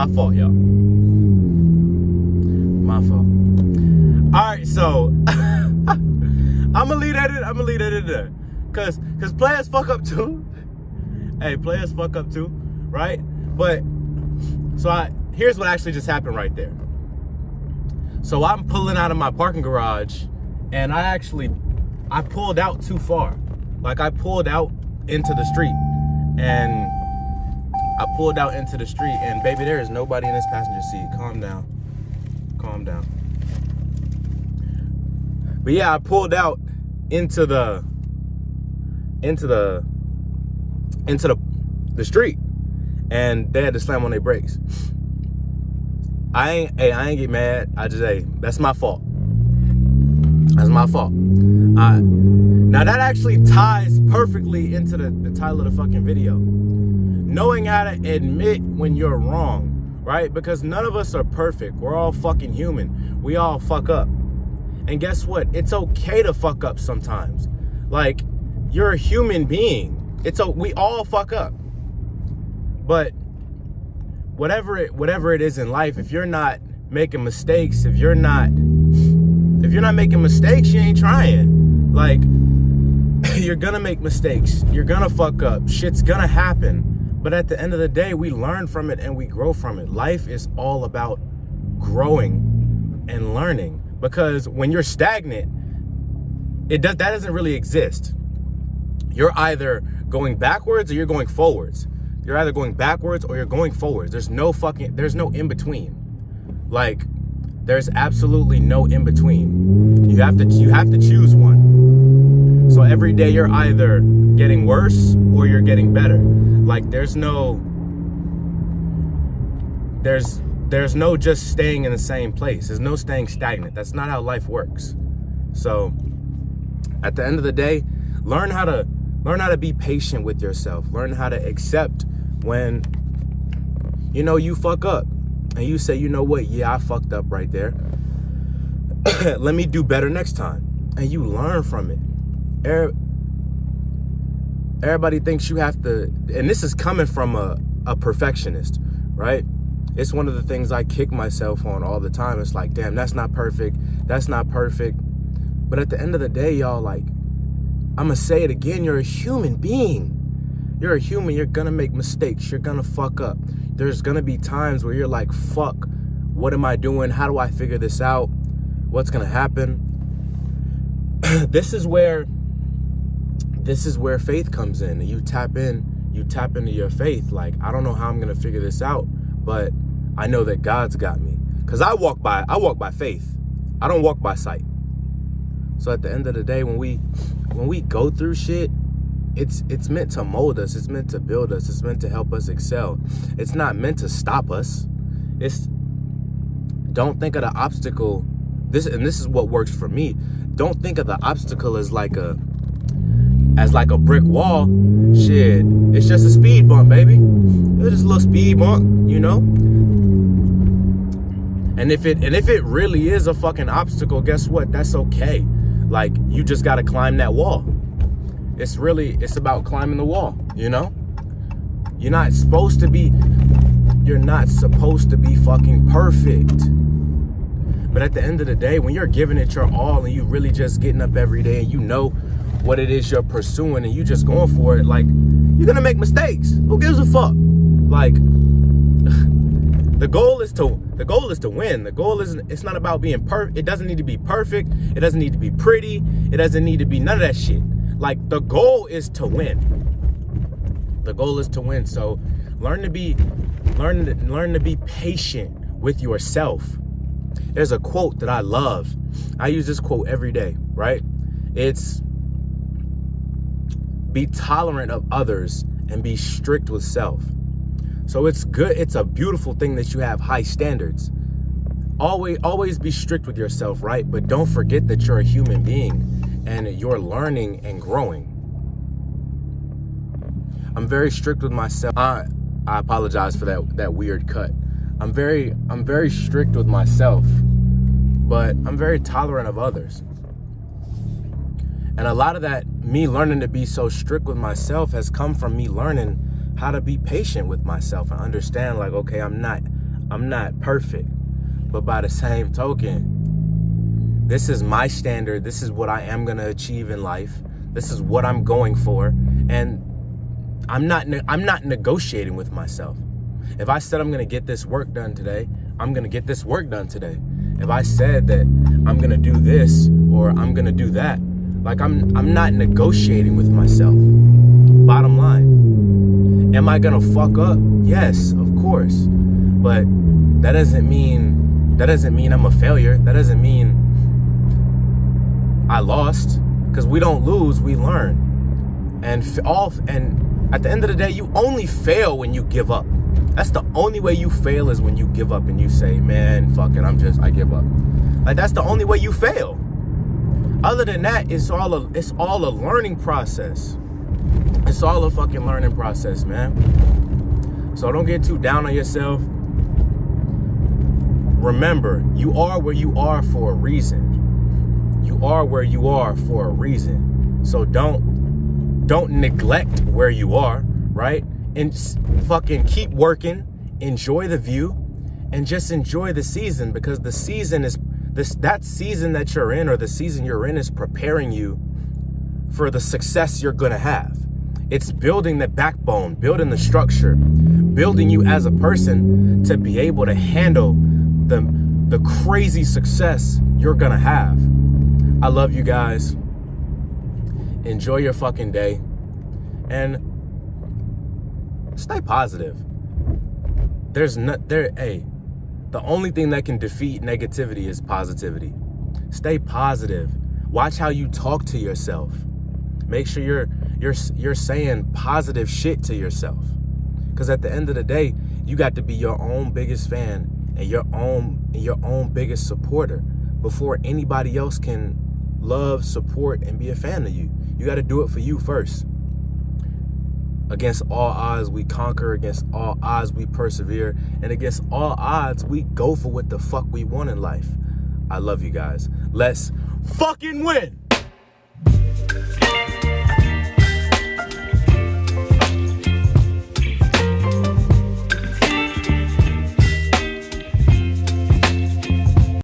My fault, y'all. My fault. All right, so I'm gonna leave that in there, cause players fuck up too. Hey, players fuck up too, right? But here's what actually just happened right there. So I'm pulling out of my parking garage, and I pulled out too far. Like, I pulled out into the street, and baby, there is nobody in this passenger seat. Calm down. But yeah, I pulled out into the street, and they had to slam on their brakes. I ain't get mad. That's my fault. Now that actually ties perfectly into the title of the fucking video. Knowing how to admit when you're wrong, right? Because none of us are perfect. We're all fucking human. We all fuck up. And guess what? It's okay to fuck up sometimes. Like, you're a human being. We all fuck up. But whatever it is in life, if you're not making mistakes, if you're not making mistakes, you ain't trying. Like, you're gonna make mistakes. You're gonna fuck up. Shit's gonna happen. But at the end of the day, we learn from it and we grow from it. Life is all about growing and learning. Because when you're stagnant, that doesn't really exist. You're either going backwards or you're going forwards. You're either going backwards or you're going forwards. There's no in between. Like, there's absolutely no in between. You have to choose one. So every day you're either getting worse or you're getting better. Like, there's no just staying in the same place. There's no staying stagnant. That's not how life works. So at the end of the day, learn how to be patient with yourself. Learn how to accept when, you fuck up and you say, you know what? Yeah, I fucked up right there. Let me do better next time. And you learn from it. Everybody thinks you have to, and this is coming from a perfectionist, right? It's one of the things I kick myself on all the time. It's like, damn, that's not perfect. That's not perfect. But at the end of the day, y'all, like, I'm going to say it again. You're a human being. You're a human. You're going to make mistakes. You're going to fuck up. There's going to be times where you're like, fuck, what am I doing? How do I figure this out? What's going to happen? This is where faith comes in, and you tap into your faith. Like, I don't know how I'm going to figure this out, but I know that God's got me. Because I walk by faith. I don't walk by sight. So at the end of the day, when we go through shit, it's meant to mold us. It's meant to build us. It's meant to help us excel. It's not meant to stop us. Don't think of the obstacle. This is what works for me. Don't think of the obstacle as like a brick wall. Shit, it's just a speed bump, baby. It's just a little speed bump, And if it really is a fucking obstacle, guess what? That's okay. Like, you just gotta climb that wall. It's about climbing the wall, You're not supposed to be fucking perfect. But at the end of the day, when you're giving it your all and you really just getting up every day and you know what it is you're pursuing and you just going for it, like, you're gonna make mistakes. Who gives a fuck? Like, the goal is to win. The goal it's not about being perfect. It doesn't need to be perfect. It doesn't need to be pretty. It doesn't need to be none of that shit. Like, the goal is to win. The goal is to win. So learn to be patient with yourself. There's a quote that I love. I use this quote every day, right? It's, be tolerant of others and be strict with self. So it's good. It's a beautiful thing that you have high standards. Always be strict with yourself, right? But don't forget that you're a human being and you're learning and growing. I'm very strict with myself. I apologize for that weird cut. I'm very strict with myself, but I'm very tolerant of others. And a lot of that, me learning to be so strict with myself, has come from me learning how to be patient with myself and understand, like, okay, I'm not I'm not perfect. But by the same token, this is my standard. This is what I am going to achieve in life. This is what I'm going for. And I'm not negotiating with myself. If I said I'm going to get this work done today, I'm going to get this work done today. If I said that I'm going to do this or I'm going to do that, like I'm not negotiating with myself. Bottom line. Am I going to fuck up? Yes, of course. But that doesn't mean I'm a failure. That doesn't mean I lost, because we don't lose, we learn. And at the end of the day, you only fail when you give up. That's the only way you fail, is when you give up and you say, man, fuck it, I give up. Like, that's the only way you fail. Other than that, it's all a learning process. It's all a fucking learning process, man. So don't get too down on yourself. Remember, you are where you are for a reason. You are where you are for a reason. So don't neglect where you are, right? And fucking keep working, enjoy the view, and just enjoy the season, because the season is that season that you're in, or the season you're in, is preparing you for the success you're gonna have. It's building the backbone, building the structure, building you as a person to be able to handle the crazy success you're gonna have. I love you guys. Enjoy your fucking day. And stay positive. The only thing that can defeat negativity is positivity. Stay positive. Watch how you talk to yourself. Make sure you're saying positive shit to yourself. Because at the end of the day, you got to be your own biggest fan and your own biggest supporter before anybody else can love, support, and be a fan of you. You got to do it for you first. Against all odds, we conquer. Against all odds, we persevere. And against all odds, we go for what the fuck we want in life. I love you guys. Let's fucking win!